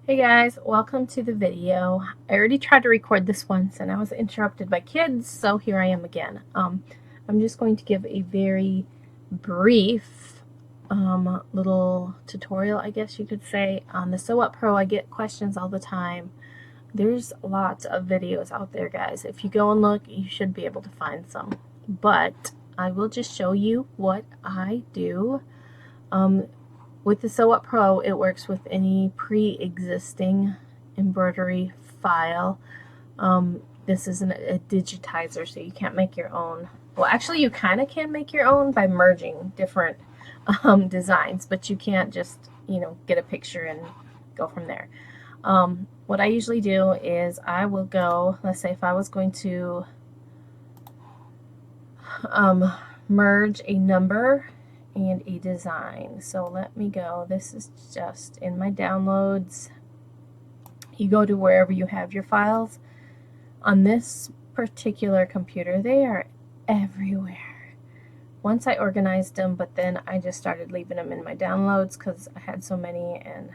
Hey guys, welcome to the video. I already tried to record this once and I was interrupted by kids, so here I am again. I'm just going to give a very brief little tutorial, I guess you could say, on the Sew Up Pro. I get questions all the time. There's lots of videos out there, guys. If you go and look, you should be able to find some. But I will just show you what I do. With the Sew Up Pro, it works with any pre-existing embroidery file. This isn't a digitizer, so you can't make your own. Well, actually, you kind of can make your own by merging different designs, but you can't just, get a picture and go from there. What I usually do is I will go, let's say if I was going to merge a number and a design. So let me go. This is just in my downloads. You go to wherever you have your files. On this particular computer, they are everywhere. Once I organized them, but then I just started leaving them in my downloads because I had so many, and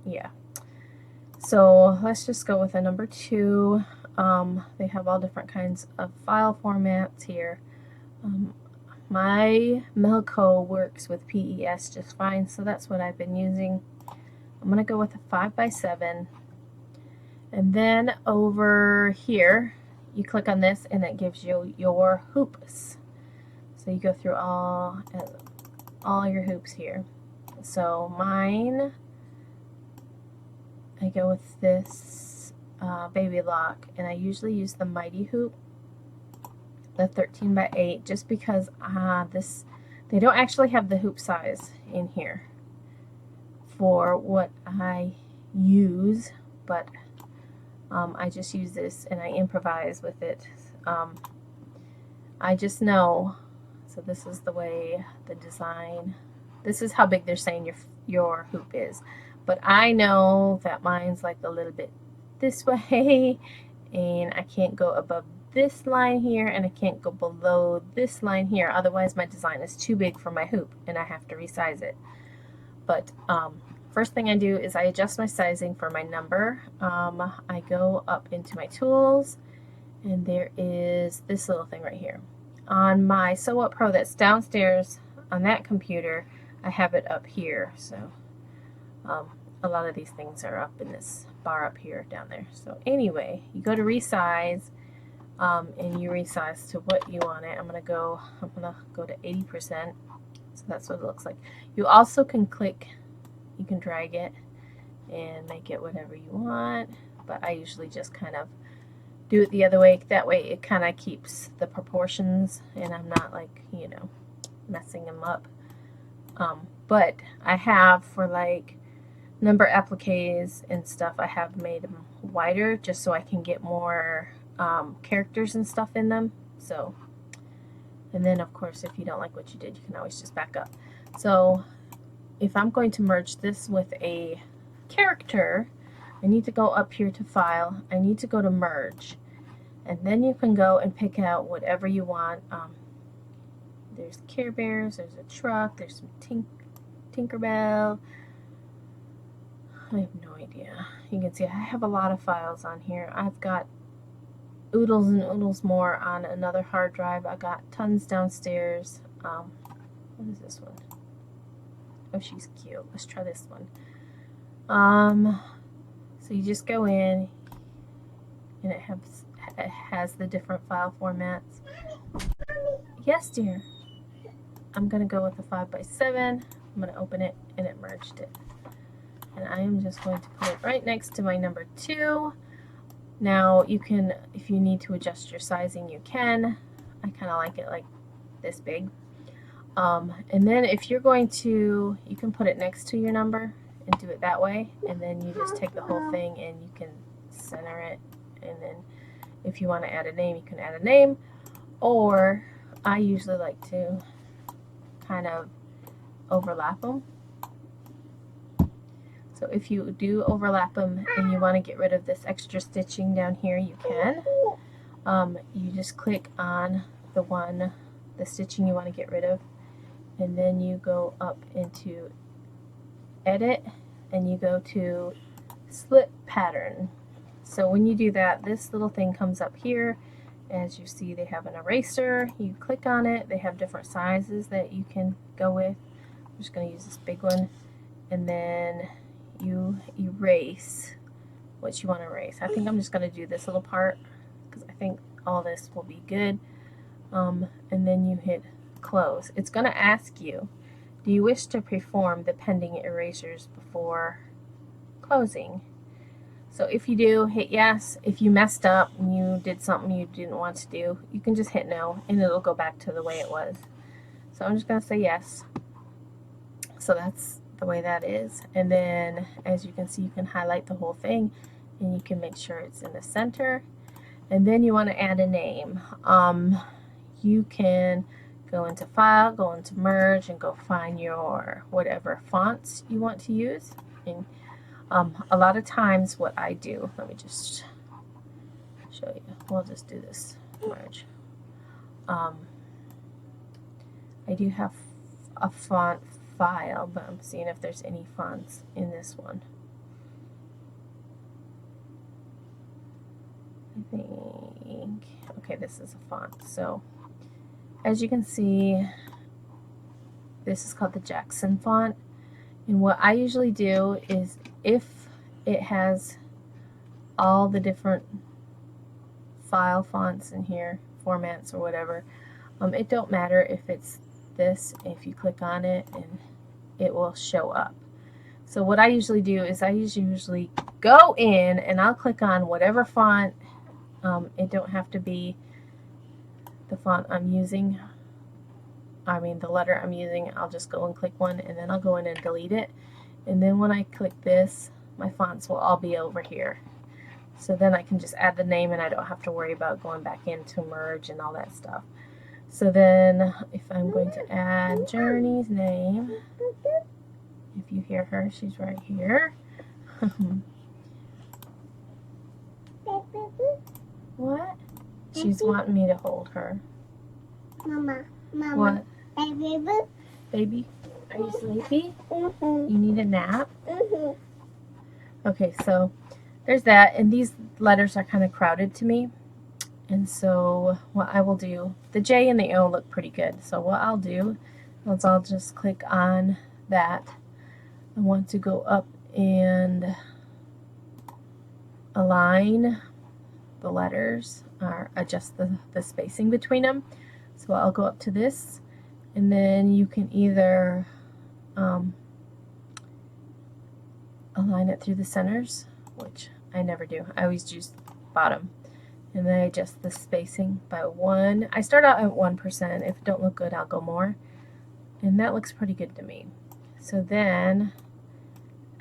yeah. So let's just go with a number 2. They have all different kinds of file formats here. My Melco works with PES just fine, so that's what I've been using. I'm going to go with a 5x7. And then over here, you click on this and it gives you your hoops. So you go through all your hoops here. So mine, I go with this baby lock, and I usually use the Mighty hoop, the 13x8, just because they don't actually have the hoop size in here for what I use, but I just use this and I improvise with it. I just know, so this is the way the design, this is how big they're saying your hoop is, but I know that mine's like a little bit this way, and I can't go above this line here, and I can't go below this line here, otherwise my design is too big for my hoop and I have to resize it. But first thing I do is I adjust my sizing for my number. I go up into my tools, and there is this little thing right here. On my Sew Up Pro that's downstairs on that computer, I have it up here. So a lot of these things are up in this bar up here down there. So anyway, you go to resize, and you resize to what you want it. I'm gonna go to 80%. So that's what it looks like. You also can click, you can drag it and make it whatever you want, but I usually just kind of do it the other way. That way it kind of keeps the proportions and I'm not like, messing them up. But I have, for like number appliques and stuff, I have made them wider just so I can get more characters and stuff in them. So, and then of course if you don't like what you did, you can always just back up. So if I'm going to merge this with a character, I need to go up here to File, I need to go to Merge, and then you can go and pick out whatever you want. There's Care Bears, there's a truck, there's some Tinkerbell. I have no idea. You can see I have a lot of files on here. I've got oodles and oodles more on another hard drive. I got tons downstairs. What is this one? Oh, she's cute. Let's try this one. So you just go in, and it has the different file formats. Yes, dear. I'm gonna go with the 5x7. I'm gonna open it, and it merged it. And I am just going to put it right next to my number 2. Now you can, if you need to adjust your sizing, you can. I kind of like it like this big. And then if you're going to, you can put it next to your number and do it that way, and then you just take the whole thing and you can center it, and then if you want to add a name, you can add a name, or I usually like to kind of overlap them. So if you do overlap them and you want to get rid of this extra stitching down here, you can. You just click on the stitching you want to get rid of, and then you go up into Edit, and you go to slip pattern. So when you do that, this little thing comes up here. As you see, they have an eraser. You click on it. They have different sizes that you can go with. I'm just going to use this big one. And then you erase what you want to erase. I think I'm just going to do this little part because I think all this will be good. And then you hit close. It's going to ask you, do you wish to perform the pending erasures before closing? So if you do, hit yes. If you messed up and you did something you didn't want to do, you can just hit no and it'll go back to the way it was. So I'm just going to say yes. So that's the way that is. And then as you can see, you can highlight the whole thing and you can make sure it's in the center. And then you want to add a name. You can go into file, go into merge, and go find your whatever fonts you want to use. And a lot of times what I do, let me just show you. We'll just do this merge. I do have a font file, but I'm seeing if there's any fonts in this one. I think, okay, this is a font. So as you can see, this is called the Jackson font. And what I usually do is if it has all the different file fonts in here, formats or whatever, it don't matter if it's this. If you click on it, and it will show up. So what I usually do is I usually go in and I'll click on whatever font. It don't have to be the font I'm using. I mean the letter I'm using. I'll just go and click one and then I'll go in and delete it. And then when I click this, my fonts will all be over here. So then I can just add the name and I don't have to worry about going back into merge and all that stuff. So then if I'm going to add Journey's name, if you hear her, she's right here. What? She's wanting me to hold her. Mama. What? Baby. Baby, are you sleepy? Mm-hmm. You need a nap? Mm-hmm. Okay, so there's that, and these letters are kind of crowded to me. And so what I will do, the J and the O look pretty good. So what I'll do is I'll just click on that. I want to go up and align the letters or adjust the spacing between them. So I'll go up to this, and then you can either align it through the centers, which I never do. I always use bottom. And then I adjust the spacing by 1. I start out at 1%. If it don't look good, I'll go more. And that looks pretty good to me. So then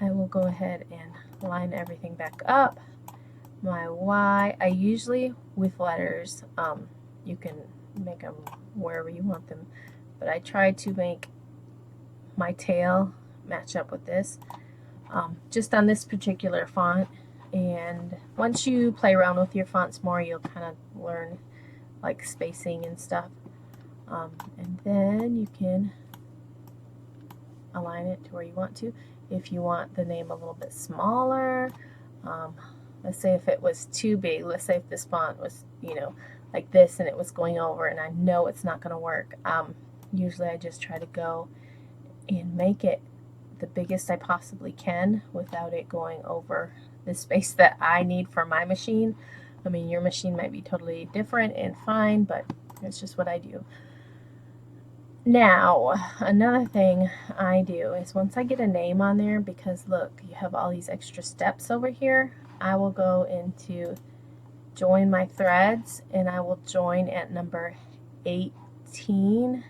I will go ahead and line everything back up. My Y, I usually, with letters, you can make them wherever you want them. But I try to make my tail match up with this. Just on this particular font. And once you play around with your fonts more, you'll kind of learn like spacing and stuff. And then you can align it to where you want to. If you want the name a little bit smaller, let's say if it was too big, let's say if this font was, you know, like this and it was going over and I know it's not going to work, usually I just try to go and make it the biggest I possibly can without it going over the space that I need for my machine. I mean, your machine might be totally different and fine, but it's just what I do. Now, another thing I do is once I get a name on there, because look, you have all these extra steps over here, I will go into join my threads and I will join at number 18.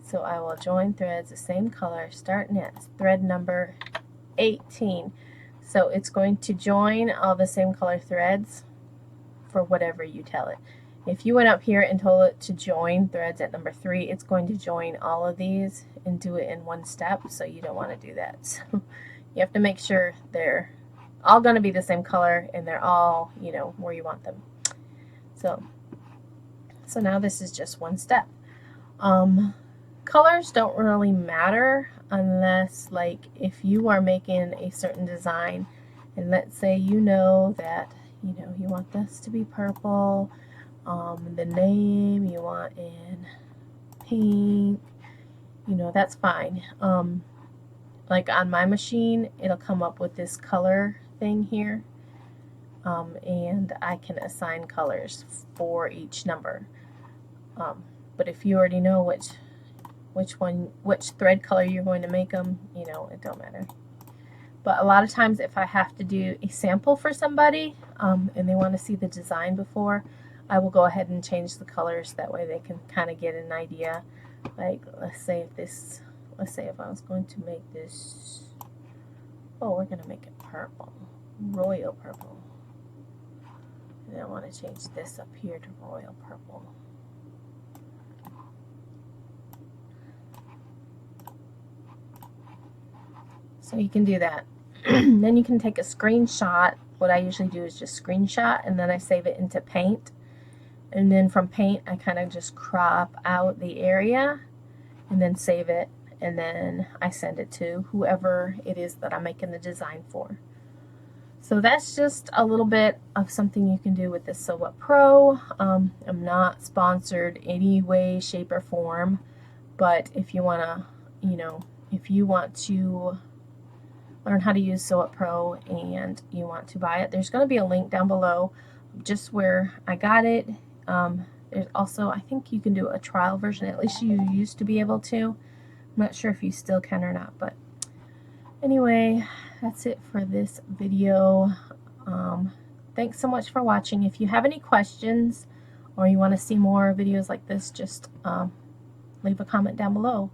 So I will join threads the same color starting at thread number 18. So it's going to join all the same color threads for whatever you tell it. If you went up here and told it to join threads at number 3, it's going to join all of these and do it in one step, so you don't want to do that. So you have to make sure they're all going to be the same color and they're all, you know, where you want them. So now this is just one step. Colors don't really matter unless, like, if you are making a certain design And let's say you know that, you know, you want this to be purple, the name you want in pink, you know, that's fine. Like on my machine, it'll come up with this color thing here, and I can assign colors for each number. But if you already know which thread color you're going to make them, you know, it don't matter. But a lot of times if I have to do a sample for somebody, and they want to see the design before, I will go ahead and change the colors. That way they can kind of get an idea. Like, let's say if I was going to make this, oh, we're going to make it purple, royal purple. And I want to change this up here to royal purple. So you can do that. Then you can take a screenshot. What I usually do is just screenshot, and then I save it into Paint. And then from Paint, I kind of just crop out the area and then save it. And then I send it to whoever it is that I'm making the design for. So that's just a little bit of something you can do with this Sew What Pro. I'm not sponsored any way, shape, or form. But if you want to, you know, if you want to learn how to use Sew What Pro and you want to buy it, there's going to be a link down below just where I got it. There's also, I think you can do a trial version, at least you used to be able to. I'm not sure if you still can or not, but anyway, that's it for this video. Thanks so much for watching. If you have any questions or you want to see more videos like this, just leave a comment down below.